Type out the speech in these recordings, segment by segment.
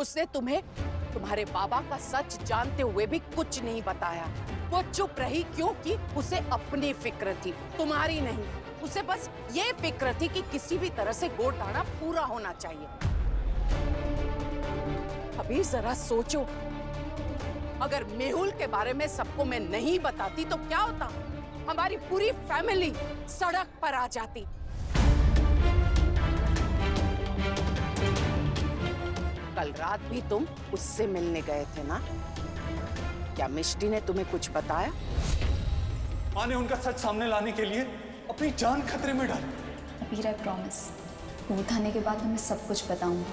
उसने तुम्हें तुम्हारे बाबा का सच जानते हुए भी कुछ नहीं बताया। वो चुप रही क्योंकि उसे अपनी फिक्र थी, तुम्हारी नहीं। उसे बस ये फिक्र थी कि किसी भी तरह से गोटाना पूरा होना चाहिए। अभी जरा सोचो, अगर मेहुल के बारे में सबको मैं नहीं बताती तो क्या होता? हमारी पूरी फैमिली सड़क पर आ जाती। कल रात भी तुम उससे मिलने गए थे ना? क्या मिष्टी ने तुम्हें कुछ बताया? माँ ने उनका सच सामने लाने के लिए अपनी जान खतरे में डाली। अबीर, आई प्रॉमिस, भूत आने के बाद मैं सब कुछ बताऊंगी।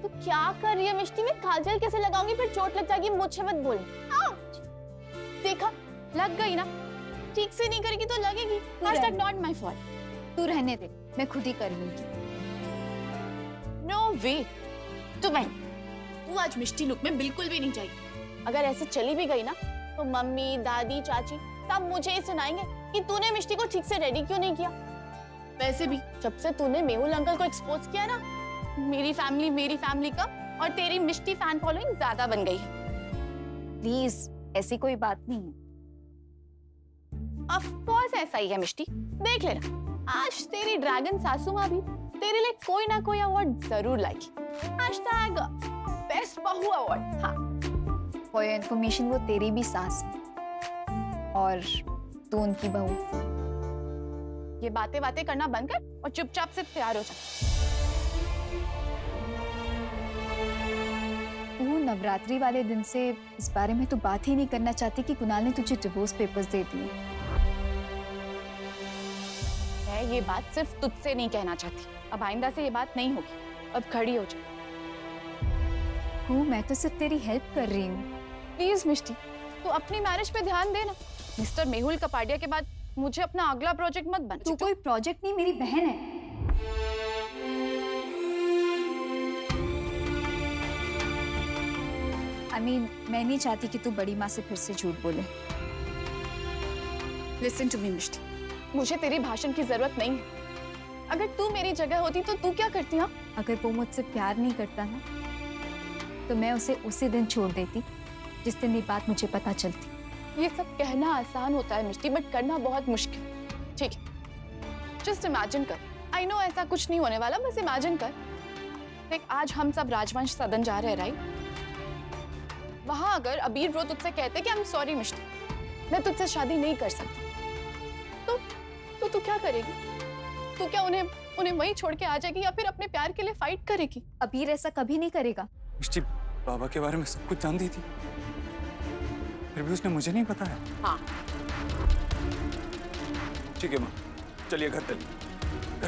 तो क्या कर रही है मिष्टी? मैं काजल कैसे लगाऊंगी? फिर चोट लग जाएगी। मुझे मत बोल। देखा, लग गई ना। ठीक से नहीं करेगी तो लगेगी। Not my fault. तू रहने दे, मैं खुद ही कर लूंगी। नो वे। तू आज मिष्टी लुक में बिल्कुल भी नहीं जाएगी। अगर ऐसे चली भी गई ना तो मम्मी, दादी, चाची सब मुझे ही सुनाएंगे कि तूने मिष्टी को ठीक से रेडी क्यों नहीं किया। वैसे भी जब से तूने मेहुल अंकल को एक्सपोज किया ना, मेरी फैमिली का और तेरी मिष्टी फैन फॉलोइंग ज्यादा बन गई है। प्लीज, ऐसी कोई बात नहीं है। ऑफ कोर्स ऐसा ही है मिष्टी। देख लेना, आज तेरी ड्रैगन सासू माँ भी तेरे लिए कोई ना कोई अवार्ड जरूर लाएगी। हैशटैग बेस्ट बहू अवार्ड। हाँ, फॉर योर इन्फॉर्मेशन, वो तेरी भी सास है और तू उनकी बहू। ये बातें करना बंद कर और चुपचाप से तैयार हो जा। तू नवरात्रि वाले दिन से इस बारे में तो बात ही नहीं करना चाहती कि कुणाल ने तुझे डिवोर्स पेपर्स दे दिए। मैं ये बात सिर्फ तुझसे नहीं कहना चाहती। अब आइंदा से ये बात नहीं होगी। अब खड़ी हो जा। मैं तो सिर्फ तेरी हेल्प कर रही हूँ। प्लीज मिष्टी, तू अपनी मैरिज पे ध्यान देना। मिस्टर मेहुल कपाडिया के बाद मुझे अपना अगला प्रोजेक्ट मत बना। तू कोई प्रोजेक्ट नहीं, मेरी बहन है। मैं नहीं चाहती कि तू बड़ी माँ से फिर से झूठ बोले। लिसन टू मी मिष्टी, मुझे तेरी भाषण की जरूरत नहीं है। अगर तू मेरी जगह होती तो तू क्या करती? हाँ, अगर वो मुझसे प्यार नहीं करता ना तो मैं उसे उसी दिन छोड़ देती जिस दिन ये बात मुझे पता चलती। ये सब कहना आसान होता है मिष्टी, बट करना बहुत मुश्किल। ठीक है, जस्ट इमेजिन कर। आई नो ऐसा कुछ नहीं होने वाला, बस इमेजिन कर। देख, आज हम सब राजवंश सदन जा रहे हैं, राइट? वहां अगर अबीर ब्रो तुझसे कहते कि आई एम सॉरी मिष्टी, मैं तुझसे शादी नहीं कर सकती, तो तू क्या करेगी? तू क्या उन्हें वहीं छोड़ के आ जाएगी या फिर अपने प्यार के लिए फाइट करेगी? अबीर ऐसा कभी नहीं करेगा। मिष्टी बाबा के बारे में सब कुछ जानती थी, फिर भी उसने मुझे नहीं बताया। हाँ, ठीक है माँ, चलिए घर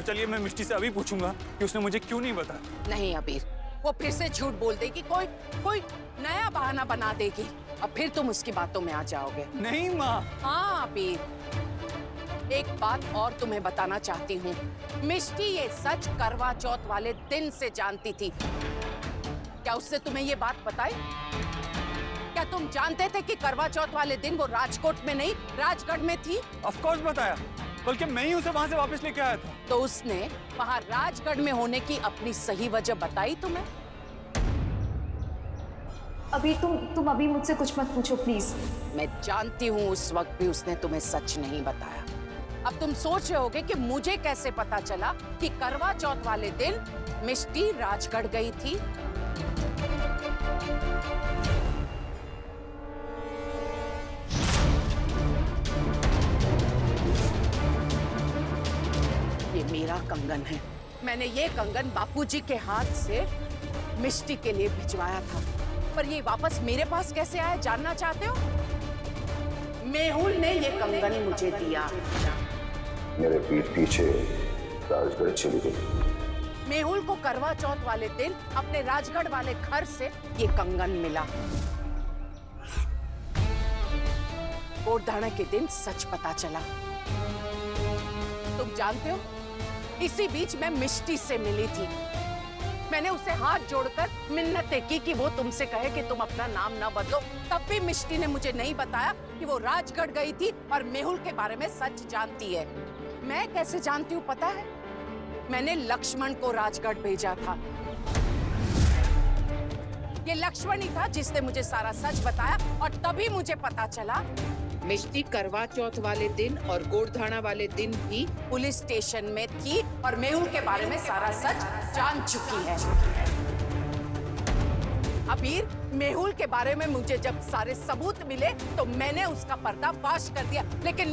चलिए। मैं मिष्टी से अभी पूछूंगा कि उसने मुझे क्यों नहीं बताया। नहीं अबीर, वो फिर से झूठ बोल देगी, कोई नया बहाना बना देगी और फिर तुम उसकी बातों में आ जाओगे। नहीं माँ। हाँ अबीर, एक बात और तुम्हें बताना चाहती हूँ। मिष्टी ये सच करवा चौथ वाले दिन से जानती थी। क्या उसने तुम्हें ये बात बताई? क्या तुम जानते थे कि करवा चौथ वाले दिन वो राजकोट में नहीं, राजगढ़ में थी? ऑफ कोर्स बताया, बल्कि मैं ही उसे वहां से वापस लेके आया था। तो उसने वहां राजगढ़ में होने की अपनी सही वजह बताई तुम्हें? अभी तुम अभी मुझसे कुछ मत पूछो प्लीज। मैं जानती हूँ उस वक्त भी उसने तुम्हें सच नहीं बताया। अब तुम सोच रहे होगे कि मुझे कैसे पता चला कि करवा चौथ वाले दिन मिष्टी राजगढ़ गई थी। ये मेरा कंगन है। मैंने ये कंगन बापूजी के हाथ से मिष्टी के लिए भिजवाया था, पर ये वापस मेरे पास कैसे आया जानना चाहते हो? मेहुल ने ये कंगन मुझे दिया। मेरे पीठ पीछे राजगढ़ चली गई। मेहुल को करवा चौथ वाले दिन अपने राजगढ़ वाले घर से ये कंगन मिला। गोटाना के दिन सच पता चला। तुम जानते हो, इसी बीच मैं मिष्टी से मिली थी। मैंने उसे हाथ जोड़कर मिन्नतें की कि वो तुमसे कहे कि तुम अपना नाम ना बदलो। तब भी मिष्टी ने मुझे नहीं बताया कि वो राजगढ़ गई थी और मेहुल के बारे में सच जानती है। मैं कैसे जानती हूँ पता है? मैंने लक्ष्मण को राजगढ़ भेजा था। ये लक्ष्मण ही था जिसने मुझे सारा सच बताया और तभी मुझे पता चला मिष्टी करवा चौथ वाले दिन और गोड़धाना वाले दिन भी पुलिस स्टेशन में थी और मेहुल के बारे में सारा सच जान चुकी है। अबीर, मेहुल के बारे में मुझे जब सारे सबूत मिले तो मैंने उसका पर्दाफाश कर दिया, लेकिन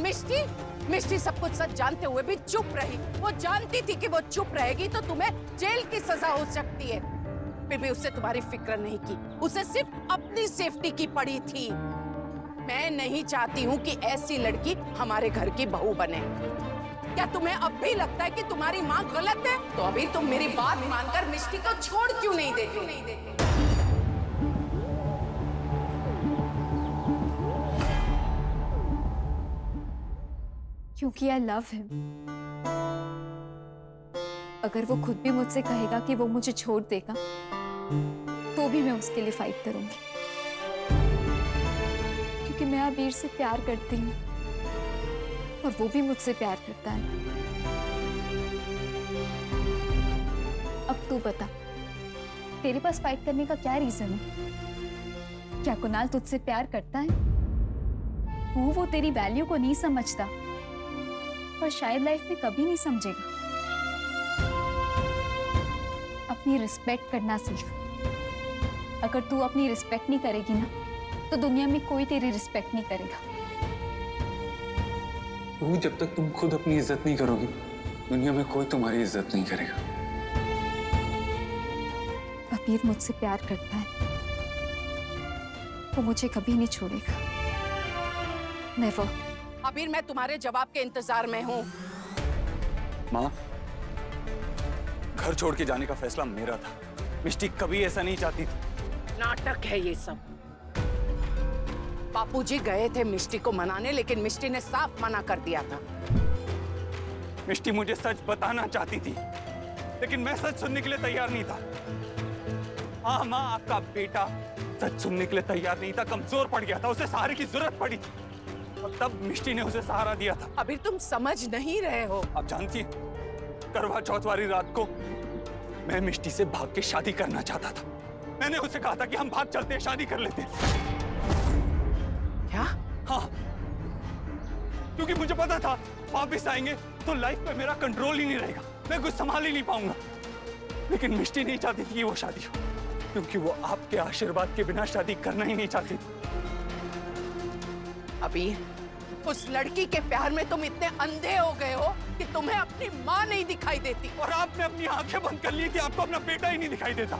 मिष्टी सब कुछ सच जानते हुए भी चुप रही। वो जानती थी कि वो चुप रहेगी तो तुम्हें जेल की सजा हो सकती है, फिर भी उससे तुम्हारी फिक्र नहीं की। उसे सिर्फ अपनी सेफ्टी की पड़ी थी। मैं नहीं चाहती हूँ कि ऐसी लड़की हमारे घर की बहू बने। क्या तुम्हें अब भी लगता है कि तुम्हारी माँ गलत है? तो अभी तुम मेरी बात मानकर मिष्टी को छोड़ क्यों नहीं देते? क्योंकि आई लव हिम। अगर वो खुद भी मुझसे कहेगा कि वो मुझे छोड़ देगा तो भी मैं उसके लिए फाइट करूंगी, क्योंकि मैं अबीर से प्यार करती हूँ और वो भी मुझसे प्यार करता है। अब तू बता, तेरे पास फाइट करने का क्या रीजन है? क्या कुणाल तुझसे प्यार करता है? वो तेरी वैल्यू को नहीं समझता और शायद लाइफ में कभी नहीं समझेगा। अपनी रिस्पेक्ट करना सीख। अगर तू अपनी रिस्पेक्ट नहीं करेगी ना तो दुनिया में कोई तेरी रिस्पेक्ट नहीं करेगा। जब तक तुम खुद अपनी इज्जत नहीं करोगी, दुनिया में कोई तुम्हारी इज्जत नहीं करेगा। अबीर मुझसे प्यार करता है, वो मुझे कभी नहीं छोड़ेगा। नेवर। अबीर, मैं तुम्हारे जवाब के इंतजार में हूँ। माँ, घर छोड़ के जाने का फैसला मेरा था। मिष्टी कभी ऐसा नहीं चाहती थी। नाटक है ये सब। बापूजी गए थे मिष्टी को मनाने, लेकिन मिष्टी ने साफ मना कर दिया था। मिष्टी मुझे सच बताना चाहती थी, लेकिन मैं सच सुनने के लिए तैयार नहीं था। हाँ माँ, आपका बेटा सच सुनने के लिए तैयार नहीं था, कमजोर पड़ गया था, उसे सहारे की जरूरत पड़ी थी और तब मिष्टी ने उसे सहारा दिया था। अभी तुम समझ नहीं रहे हो। आप जानती हैं, करवा चौथ वाली रात को मैं मिष्टी से भाग के शादी करना चाहता था। मैंने उसे कहा था कि हम भाग चलते हैं, शादी कर लेते हैं। क्या? हाँ, क्योंकि मुझे पता था वापस आएंगे तो लाइफ पे मेरा कंट्रोल ही नहीं रहेगा, मैं कुछ संभाल ही नहीं पाऊंगा। लेकिन मिष्टी नहीं चाहती थी कि वो शादी हो, क्योंकि वो आपके आशीर्वाद के बिना शादी करना ही नहीं चाहती थी। अभी उस लड़की के प्यार में तुम इतने अंधे हो गए हो कि तुम्हें अपनी माँ नहीं दिखाई देती, और आपने अपनी आंखें बंद कर ली कि आपको अपना बेटा ही नहीं दिखाई देता।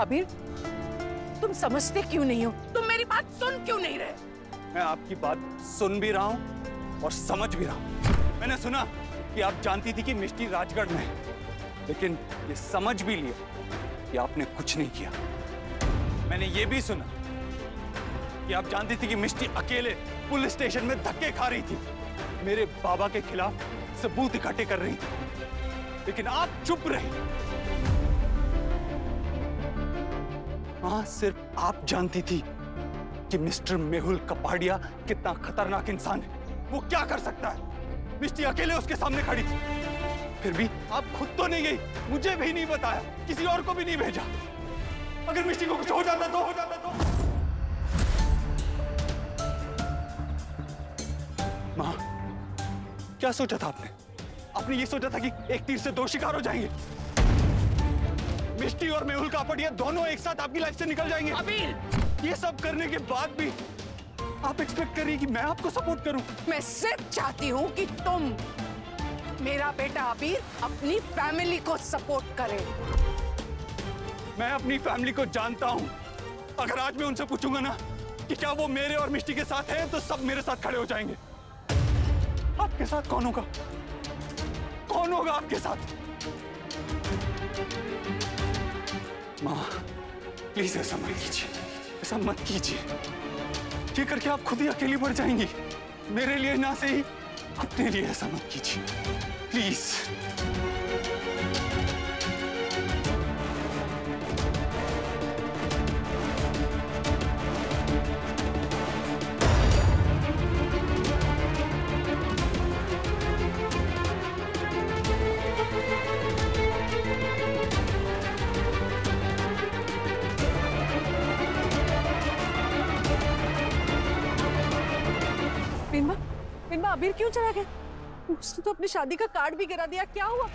अबीर, तुम समझते क्यों नहीं हो? तुम मेरी बात सुन क्यों नहीं रहे? मैं आपकी बात सुन भी रहा हूं और समझ भी रहा हूं। मैंने सुना कि आप जानती थी कि मिष्टी राजगढ़ में है, लेकिन ये समझ भी लिया कि आपने कुछ नहीं किया। मैंने ये भी सुना कि आप जानती थी कि मिष्टी अकेले पुलिस स्टेशन में धक्के खा रही थी, मेरे बाबा के खिलाफ सबूत इकट्ठे कर रही थी, लेकिन आप चुप रही। हाँ, सिर्फ आप जानती थी कि मिस्टर मेहुल कपाड़िया कितना खतरनाक इंसान है, वो क्या कर सकता है। मिष्टी अकेले उसके सामने खड़ी थी, फिर भी आप खुद तो नहीं गई, मुझे भी नहीं बताया, किसी और को भी नहीं भेजा। अगर मिष्टी को कुछ हो जाता तो माँ, क्या सोचा था आपने? आपने ये सोचा था कि एक तीर से दो शिकार हो जाएंगे। मिष्टी और मेहुल कपाड़िया दोनों एक साथ आपकी लाइफ से निकल जाएंगे। अबीर, ये सब करने के बाद भी आप एक्सपेक्ट कर रही हैं कि मैं आपको सपोर्ट करूं? मैं सिर्फ चाहती हूं कि तुम मेरा बेटा अबीर अपनी फैमिली को सपोर्ट करे। मैं अपनी फैमिली को जानता हूं। अगर आज मैं उनसे पूछूंगा ना कि क्या वो मेरे और मिष्टी के साथ हैं, तो सब मेरे साथ खड़े हो जाएंगे। आपके साथ कौन होगा? कौन होगा आपके साथ? माँ प्लीज ऐसा मत कीजिए, ऐसा मत कीजिए। ये करके आप खुद ही अकेली पड़ जाएंगी। मेरे लिए ना सही, अपने लिए ऐसा मत कीजिए प्लीज। बिनमा अबीर क्यों चला गया? उसने तो अपनी शादी का कार्ड भी गिरा दिया। क्या हुआ?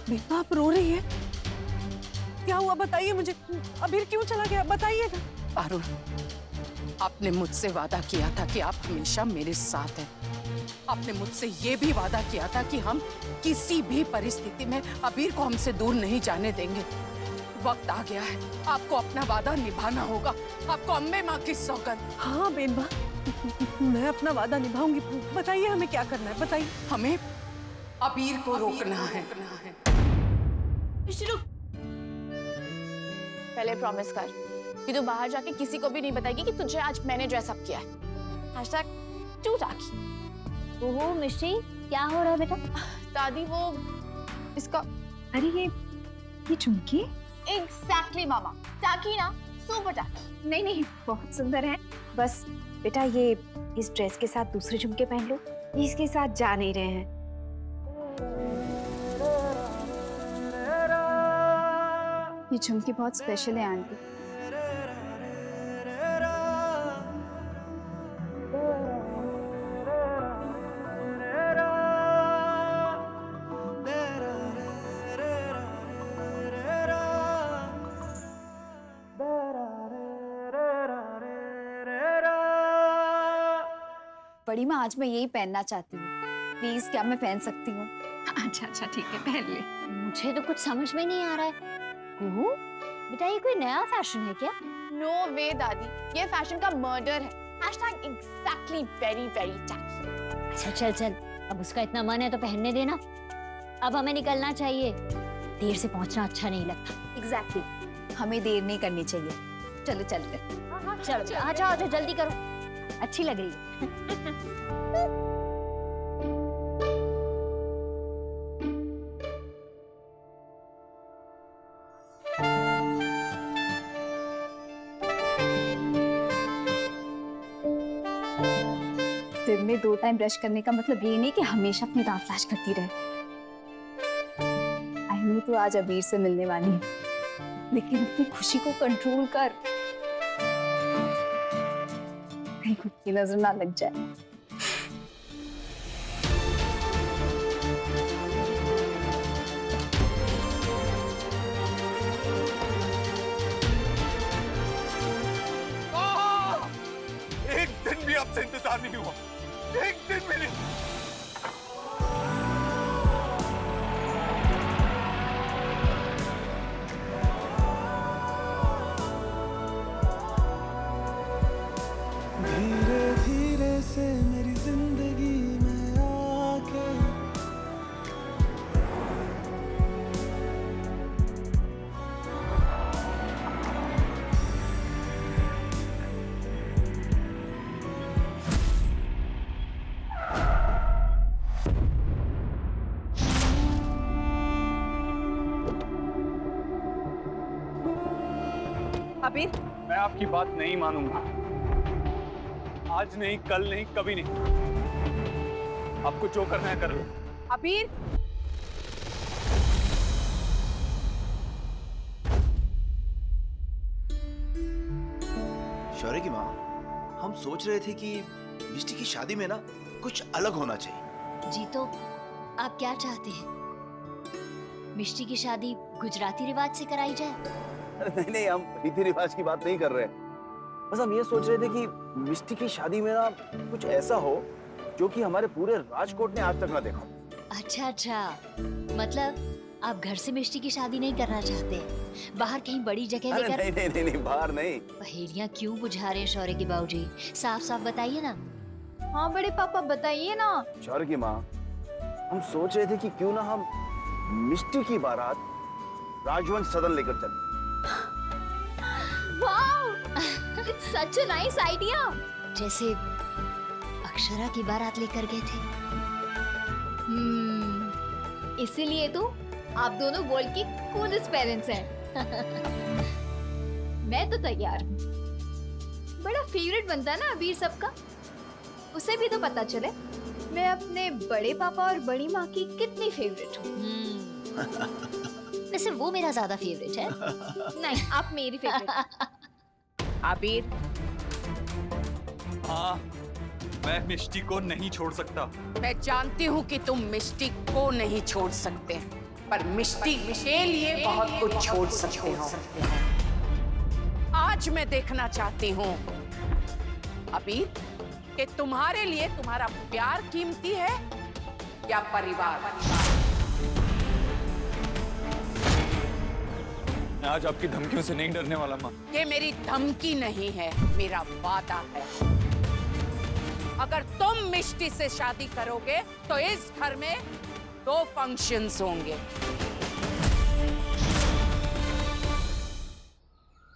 बिनमा आप रो रही है? क्या हुआ बताइए मुझे। अबीर क्यों चला गया बताइए ना। अरुण, आपने मुझसे वादा किया था कि आप हमेशा मेरे साथ हैं। आपने मुझसे ये भी वादा किया था कि हम किसी भी परिस्थिति में अबीर को हमसे दूर नहीं जाने देंगे। वक्त आ गया है, आपको अपना वादा निभाना होगा। आपको अम्बे माँ की सौगंध। हाँ बेनबा, मैं अपना वादा निभाऊंगी। बताइए हमें क्या करना है, बताइए। हमें अबीर को रोकना है। पहले प्रॉमिस कर कि तू बाहर जाके किसी को भी नहीं बताएगी कि तुझे आज मैंने ड्रेस अप किया है। #2 टाकी। ओहो मिष्टी, क्या हो रहा है बेटा? दादी वो इसका। अरे ये झुमकी? एग्जैक्टली मामा, टाकी ना, सुपर टाकी। नहीं बहुत सुंदर है। बस बेटा ये इस ड्रेस के साथ दूसरे झुमके पहन लो, इसके साथ जा नहीं रहे हैं। ये झुमकी बहुत स्पेशल है आंटी। बड़ी माँ, आज मैं यही पहनना चाहती हूँ। प्लीज क्या मैं पहन सकती हूँ? अच्छा ठीक है, पहन ले। मुझे तो कुछ समझ में नहीं आ रहा है। कुहू, बेटा ये कोई नया फैशन है क्या? नो वे दादी, ये फैशन का मर्डर है। #exactly very very tacky। अच्छा चल, अब उसका इतना मन है तो पहनने देना। अब हमें निकलना चाहिए, देर से पहुंचना अच्छा नहीं लगता। एग्जैक्टली, हमें देर नहीं करनी चाहिए। चलो चलते। चलो आ जाओ जल्दी करो, अच्छी लग रही है। दिन में 2 टाइम ब्रश करने का मतलब ये नहीं कि हमेशा अपने दांत फ्लैश करती रहे। आई नो तू आज अबीर से मिलने वाली है, लेकिन अपनी खुशी को कंट्रोल कर, कहीं खुद की नजर ना लग जाए। एक दिन भी आपसे इंतजार नहीं हुआ, एक दिन भी नहीं। धीरे धीरे से मेरी जिंदगी में आके अबीर, मैं आपकी बात नहीं मानूंगा। आज नहीं, कल नहीं, कभी नहीं। आपको जो करना है कर लो। अबीर, शौर्य की माँ, हम सोच रहे थे कि मिष्टी की शादी में ना कुछ अलग होना चाहिए। जी तो आप क्या चाहते हैं? मिष्टी की शादी गुजराती रिवाज से कराई जाए? नहीं, हम रीति रिवाज की बात नहीं कर रहे। बस हम ये सोच रहे थे कि मिष्टी की शादी में ना कुछ ऐसा हो जो कि हमारे पूरे राजकोट ने आज तक ना देखा। अच्छा अच्छा, मतलब आप घर से मिष्टी की शादी नहीं करना चाहते, बाहर कहीं बड़ी जगह लेकर? नहीं नहीं नहीं नहीं, बाहर नहीं। पहेलियां क्यों बुझा रहे हैं शौर्य के बाबूजी? साफ साफ बताइए ना। हाँ बड़े पापा बताइए ना। शौर्य की माँ, हम सोच रहे थे कि क्यों ना हम मिष्टी की बारात राजवंश सदन लेकर चलें। Wow, it's such a nice idea. जैसे अक्षरा की बारात लेकर गए थे। इसीलिए तो आप दोनों वर्ल्ड के कूलेस्ट पेरेंट्स हैं। मैं तो तैयार हूँ। बड़ा फेवरेट बनता है ना अबीर सबका, उसे भी तो पता चले मैं अपने बड़े पापा और बड़ी माँ की कितनी फेवरेट हूँ। वैसे वो मेरा ज्यादा फेवरेट है। नहीं, आप मेरी फेवरेट। अबीर, हाँ, मैं मिष्टी को नहीं छोड़ सकता। मैं जानती हूँ कि तुम मिष्टी को नहीं छोड़ सकते, पर मिष्टी के लिए बहुत कुछ छोड़ सकते हो। आज मैं देखना चाहती हूँ अबीर कि तुम्हारे लिए तुम्हारा प्यार कीमती है या परिवार। मैं आज आपकी धमकियों से नहीं डरने वाला माँ। ये मेरी धमकी नहीं है, मेरा वादा है। अगर तुम मिष्टी से शादी करोगे तो इस घर में 2 फंक्शंस होंगे।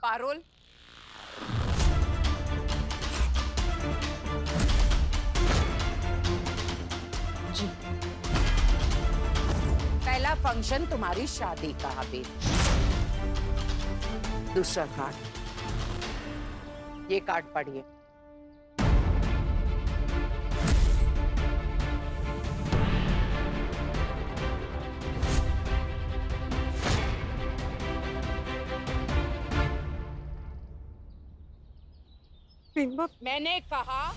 पारुल, जी। पहला फंक्शन तुम्हारी शादी का अबीर। दूसरा कार्ड, ये कार्ड पढ़िए। मैंने कहा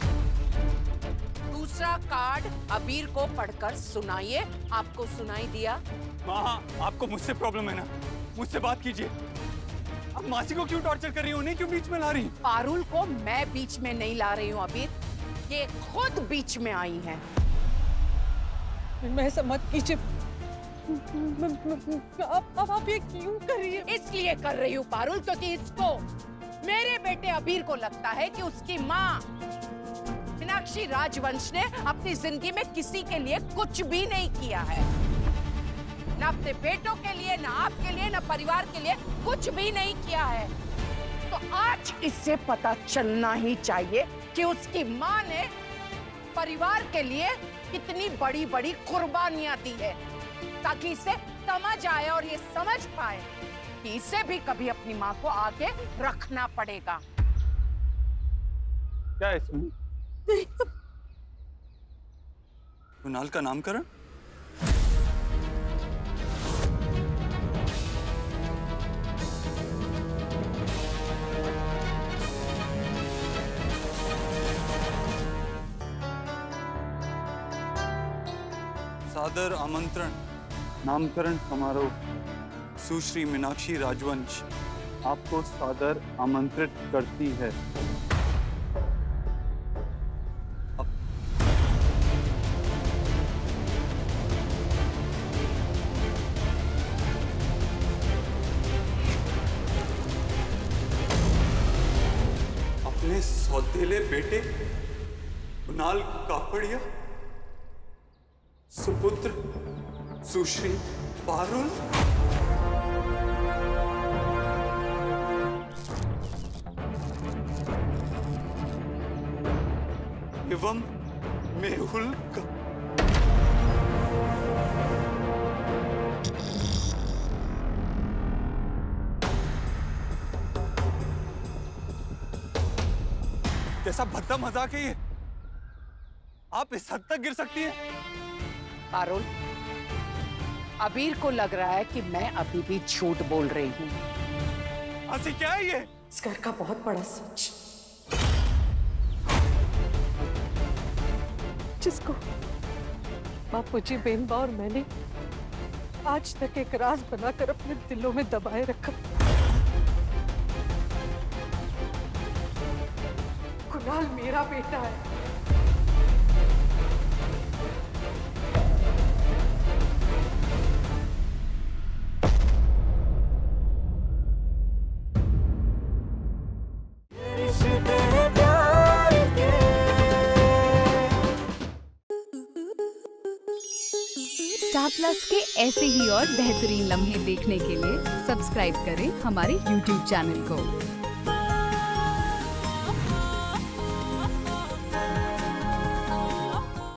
दूसरा कार्ड अबीर को पढ़कर सुनाइए। आपको सुनाई दिया? माँ, आपको मुझसे प्रॉब्लम है ना, मुझसे बात कीजिए। आप मासी को क्यों टॉर्चर कर रही हो, उन्हें क्यों बीच में ला रही? पारुल को मैं बीच में नहीं ला रही हूँ अबीर, ये खुद बीच में आई हैं। मैं ऐसा मत कीजिए। आप ये क्यों कर रही है? इसलिए कर रही हूँ पारुल, क्योंकि इसको, मेरे बेटे अबीर को लगता है कि उसकी माँ मीनाक्षी राजवंश ने अपनी जिंदगी में किसी के लिए कुछ भी नहीं किया है। ना अपने बेटों के लिए, ना आपके लिए, ना परिवार के लिए कुछ भी नहीं किया है। तो आज इससे पता चलना ही चाहिए कि उसकी माँ ने परिवार के लिए कितनी बड़ी बड़ी कुर्बानियां दी है, ताकि इसे समझ आए और ये समझ पाए कि इसे भी कभी अपनी माँ को आगे रखना पड़ेगा। क्या है इसमें? कुणाल का नामकरण? सादर आमंत्रण, नामकरण समारोह। सुश्री मीनाक्षी राजवंश आपको सादर आमंत्रित करती है। अपने सौतेले बेटे कुणाल कापड़िया, सुपुत्र सुश्री पारुल, एवं मेहुल का कैसा भद्दा मजाक है ये? आप इस हद तक गिर सकती हैं? पारुल, अबीर को लग रहा है कि मैं अभी भी झूठ बोल रही हूँ। आसी, क्या है ये? इस घर का बहुत बड़ा सच, जिसको बापूजी, बेनबा और मैंने आज तक एक राज बनाकर अपने दिलों में दबाए रखा। कुणाल मेरा बेटा है, स्टार प्लस के ऐसे ही और बेहतरीन लम्हे देखने के लिए सब्सक्राइब करें हमारे YouTube चैनल को।